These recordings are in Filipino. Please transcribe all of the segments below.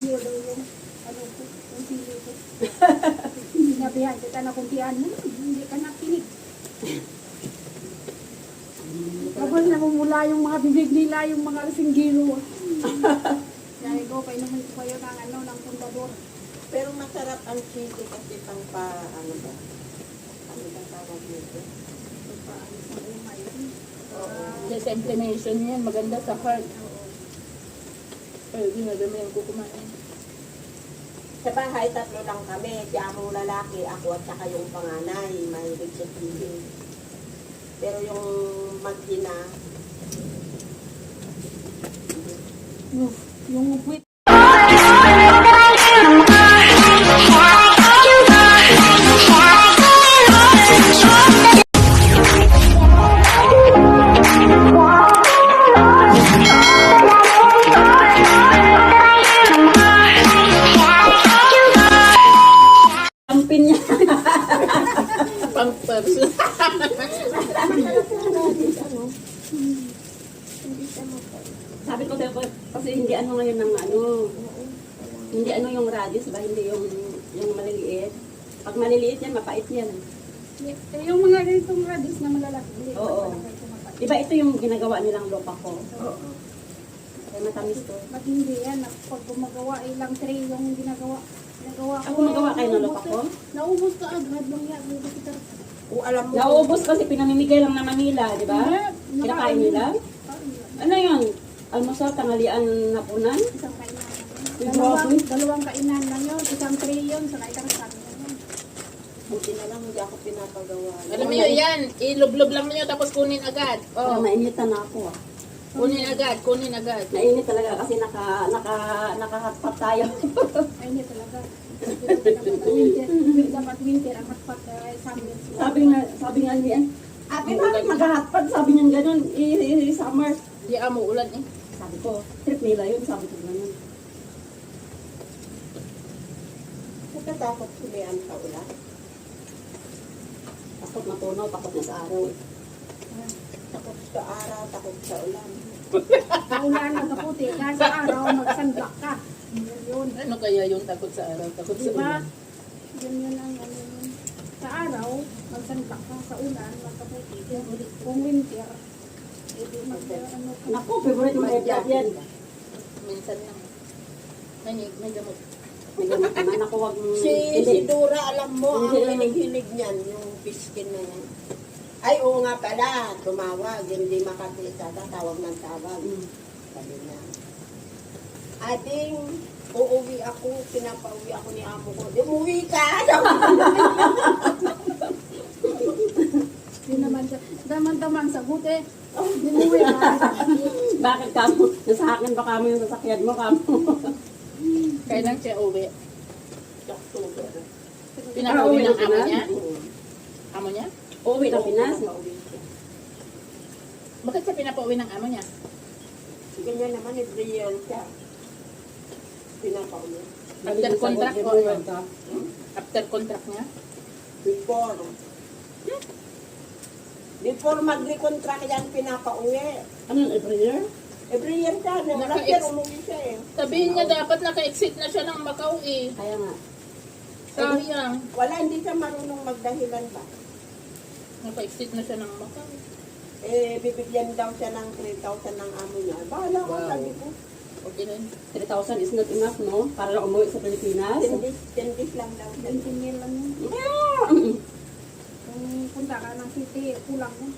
video daw yung ano ko, yung pili ko. Sinabihan kita na kuntian mo, hindi ka nakinig. Tapos namumula yung mga bibig nila, yung mga singgiro. Dahil ko, painumin ko kayo ng ano, ng pundador. Pero masarap ang chili kasi pang ano ba? Ano ba tawag nito? Paalis na yung iron. Sa inflammation yan, maganda sa heart. Pero ginagami yung kukumain. Sa bahay, 3 lang kami. Si among lalaki, ako at saka yung panganay. Mahilig sa chili. Pero yung mag-ina, Yung wheat. Ampin niya. Pampers. Sabi ko sa'yo, kasi hindi ano ngayon ng ano, hindi ano yung radius ba, hindi yung maliliit. Pag maliliit yan, mapait yan. Yung mga ganitong radius na malalaki. Oo. Diba ito yung ginagawa nilang lopa ko? oo. Kaya matamis to. Ba't hindi yan? Pag gumagawa, ilang tray yung ginagawa. Ako magawa kayo ng lopa ko? Naubos ka agad lang yan. Kung alam mo, Nauubos kasi pinamimigay lang na Manila, di ba? Kinakain nila? Ano yun? Almusal, tanghalian, hapunan? Isang kainan. Grabe. Dalawang kainan lang yun. Isang tray yun. Sa kaitan yun. buti na lang hindi ako pinapagawa. Alam niyo yan, ilublob lang niyo tapos kunin agad. Oh, Oh, nainitan na ako ah. kunin agad, kunin agad. Nainit talaga kasi nakahotpot tayo. Ay, hindi talaga. Dapat winter ang hotpot summer. sabi nga niya, ate bakit mag-hotpot? Sabi niya ganun, summer. Di amo ulan eh. Sabi ko, trip nila yun, sabi ko ganun. Natatakot sila ang kaulan. Takot matunaw, takot na sa araw eh. Takot sa araw, takot sa ulan. Naulan ang kaputi. Dahil sa araw, mag-sunblock ka. Yun. Ano kaya yung takot sa araw, takot sa Diba? ulan? Yun ang ano yun. Sa araw, mag-sunblock ka. Sa ulan, magkaputi. Kung winter, hindi mag-ano ka. Naku, favorite mo yan. Minsan lang. May gamot. May gamot naman ako, wag Si Dora, alam mo, ang Hindi. hinig-hinig niyan, yung biskin na yan. Ay, oo nga pala, tumawag, hindi makakita, tawag ng tawag. Sabi niya, ating uuwi ako, pinapauwi ako ni amo ko. Umuwi ka! Yun naman siya. Daman-daman sa buti. Dinuwi na. Bakit kamo? Nasa akin ba kamo yung sasakyan mo kamo? Kailan siya uwi? October. Pinapauwi ng amo niya? Oo. Amo niya? Uuwi ng Pinas? Mauwi siya. Bakit siya pinapauwi ng amo niya? Ganyan naman, every year siya. Pinapauwi. After contract o ano? After contract niya? Before. Before mag-recontract yan, pinapauwi. Ano yun, every year? Every year siya. Last Naka-ex- year, umuwi siya eh. Sabihin niya dapat naka-exit na siya ng Macau eh. Kaya nga. Sayang. Wala, hindi siya marunong magdahilan ba? Naka-exit na siya ng Macau. Eh, bibigyan daw siya ng 3,000 ng amo niya. Bahala ko, Wow. sabi ko. Okay na yun. 3,000 is not enough, no? Para lang umuwi sa Pilipinas. 10 days lang daw siya. 20 mil lang yun. Yeah. Kung punta ka ng city, kulang na.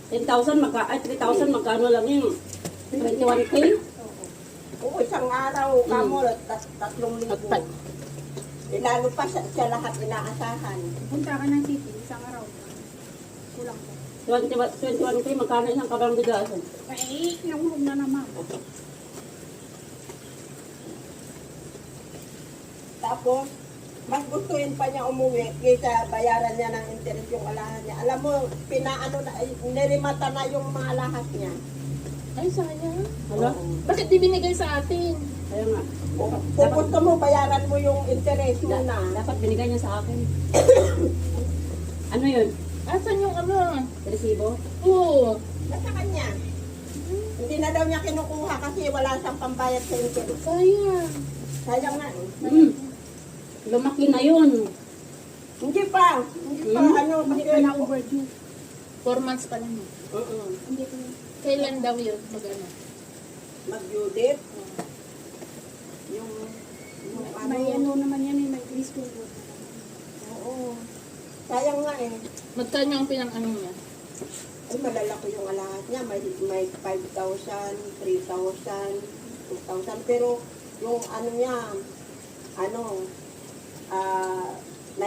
10,000, 3,000, magkano lang yun? 21K? Oo, isang araw, kamo, tatlong linggo. Hotpot. Eh, lalo pa siya lahat inaasahan. Punta ka ng city, isang araw. Kulang na. 21K, magkano isang kabarang bigasan? Ay, nahulog na naman. Tapos, mas gustuin pa niya umuwi kaysa bayaran niya ng interest yung alahan niya. Alam mo, pinaano na, nirimata na yung mga alahas niya. Ay, sayang. Hala? Bakit di binigay sa atin? Kaya nga. Kung gusto mo, bayaran mo yung interest mo na. Dapat binigay niya sa akin. Ano yun? Asan yung ano? Resibo? Oo. Nasa kanya. Hindi na daw niya kinukuha kasi wala siyang pambayad sa interest. Sayang. Kaya Lumaki na yun. Hindi pa. Hindi pa. Ano, Hindi kasi pa na overdue. 4 months pa lang yun. Hindi pa. Kailan daw yun? Mag-ano? Mag-Judith. Yung ano. May ano naman yan, may preschool. Oo. Sayang nga eh. Magkano ang pinang-ano niya? Ay, malalaki yung alahat niya. May 5,000, 3,000, 2,000. Pero yung ano niya, ano, 999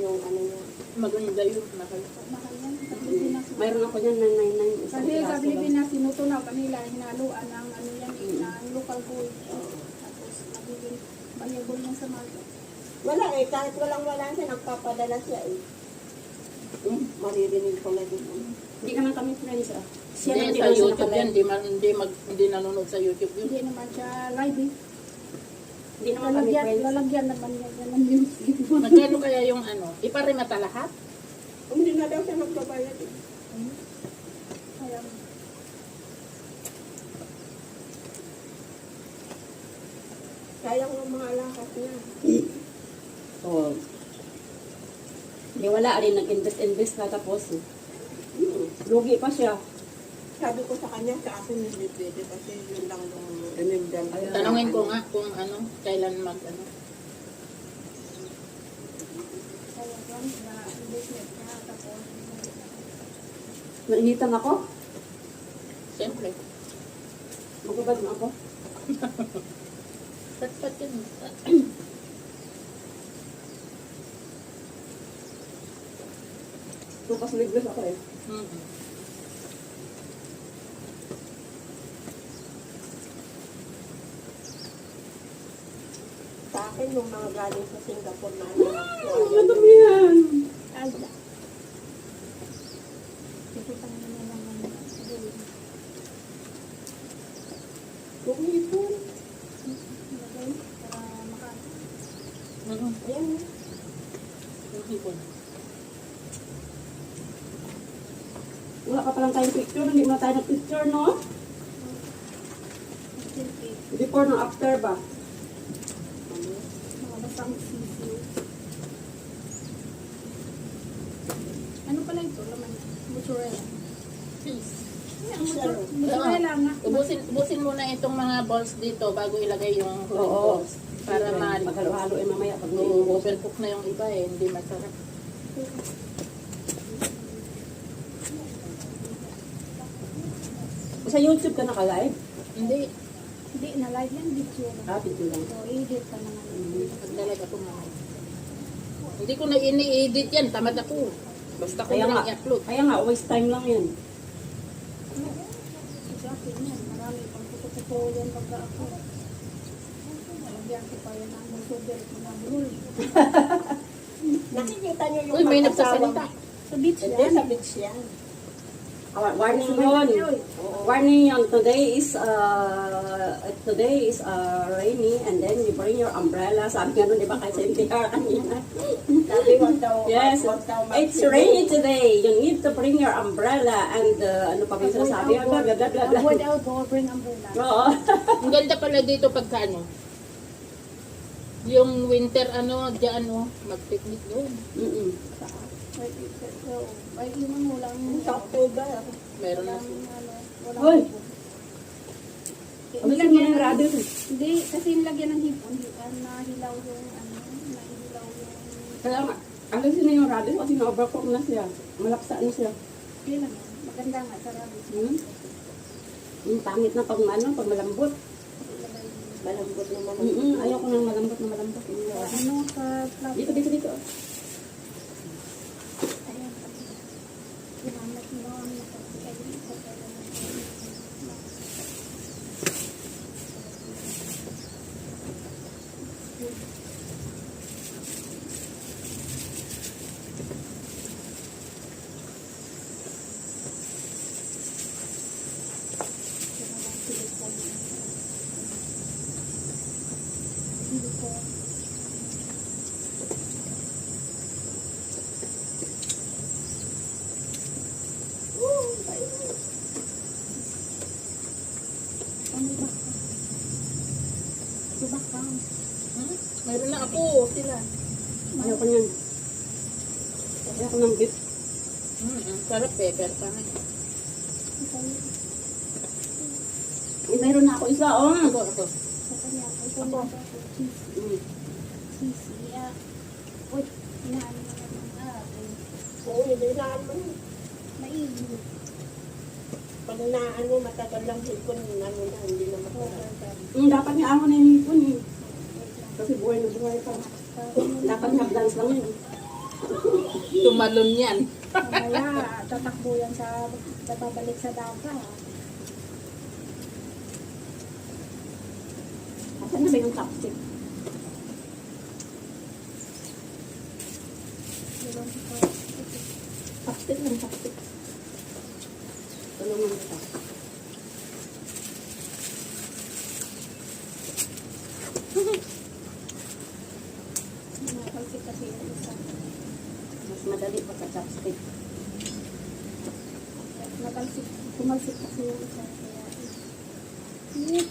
yung ano niya. Maganda yun. Mahal. Mahal yan. Sa Pilipinas. Mayroon ako dyan na 99. Isang Kasi sa piraso lang. Pilipinas, sinutunaw kanila, hinaluan ng ano yan, ng local gold. Oo. Tapos nagiging valuable yan sa market. Wala eh, kahit walang-wala siya, nagpapadala siya eh. Maririnig ko na din. Hindi naman kami friends ah. Siya lang Hindi, din sa ang YouTube yan. nakalive. Hindi nanonood sa YouTube yun. Hindi naman siya live eh. Hindi naman kami friends. Lalagyan naman yan ng music. Magkano kaya yung ano? Iparimata lahat? Hindi na daw siya magbabayad eh. Kaya, Sayang yung mga alakas niya. Oo. Hindi wala rin nag-invest na tapos. Lugi pa siya. Sabi ko sa kanya, sa akin hindi pwede kasi yun lang yung remember. Ayun. Tanungin ko nga kung ano, kailan mag-ano. kaya yan, na investment niya. Tapos, Nainitan ako. Siyempre. Magubad mo ako. Pat-pat yun. Tupas liglas ako eh. Mhm. Sa akin, yung mga galing sa Singapore na anak ko. Ano yan? alda. Nakita mo naman lang ang gold. Kumipon. Lagay para maka... Mhm. Ayan. Yung hipon. Wala ka palang tayong picture. Hindi mo tayo ng picture, no? Silky. Before no after ba? Mga basang sisiw. Ano pala ito? Laman niya. Mozzarella. Please. Mozzarella nga. Ubusin muna itong mga balls dito bago ilagay yung huling Oo. balls. Para maghalo-halo eh mamaya pag may overcook na yung iba eh, hindi masarap. Sa YouTube ka naka-live? Hindi, Hindi, na-live yan. Video lang. Ah, video lang. So, edit ka naman. nagdalag ako mga. Hindi ko na ini-edit yan, tamad ako. Basta ko Kaya na nga, i-upload. kaya nga, waste time lang yan. Exactly yan. Marami pang kuto-kuto yan pagka ako. Nalagyan ko pa yan ang sugar at mga bulol. Nakikita niyo yung Uy, may mag-asawang- nagsasalita. Sa beach Hindi, yan. sa beach yan. Warning yun. Warning yun. Today is rainy and then you bring your umbrella. Sabi nga nun, di ba, kay Cynthia kanina. Sabi, wag daw, Yes, wag daw it's mag-swimming. rainy today. You need to bring your umbrella and ano pa yung sinasabi? Blah, blah, blah, blah, blah. Avoid outdoor, bring umbrella. Oo. Ang ganda pala dito pagka ano. Yung winter ano, diyan mag-picnic doon. Mm-mm. Ay, yung walang... Sa October. Meron na Walang, sila. ano, Hoy! walang... Ano yung mga radio? Hindi, kasi nilagyan ng hipon, nahilaw yung, ano, nahilaw yung... Kaya nga, alisin na yung radio kasi na-overcook na siya. Malaksa na siya. Kaya lang yan. Maganda nga, sarap. Yung pangit na pag ano, pag malambot. Malambot naman. Ayoko nang malambot na malambot. Ano, sa club. Dito. Ayan. Ginamit mo ang nakakaya sa Subak ka. Mayroon na ako, sila. Ayoko niyan. Ayoko ng beef. Sarap pepper pa nga. Mayroon na ako isa, oh. Ako. Sa kanya, ito na ako. Mm. Sisi. Uy, inaano na naman natin. Oo, hinilaan mo. Maigi. Pag naano, matagal lang hipon, ano na, hindi na matagal. Dapat nga ako na yung hipon eh. Kasi buhay na buhay pa. Dapat hagdans lang yun. Tumalon yan. Mamaya, tatakbo yan sa babalik sa daga. Asan na ba yung chopstick? Chopstick lang, chopstick. Tulungan kita. Nakalsik kasi yung isa. Mas madali pa sa chopstick. Nakalsik, kumalsik kasi yung isa. Kaya,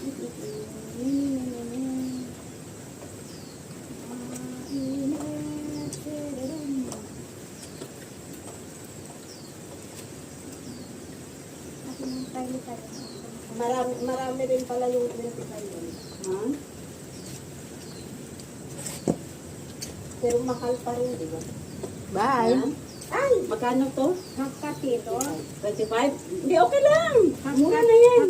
Marami rin pala yung pinatitay yun. Ha? Pero mahal pa rin, di ba? Bye. Ha? Ay! Magkano to? Hakatito. 25? Hindi, okay lang. Mura na yan.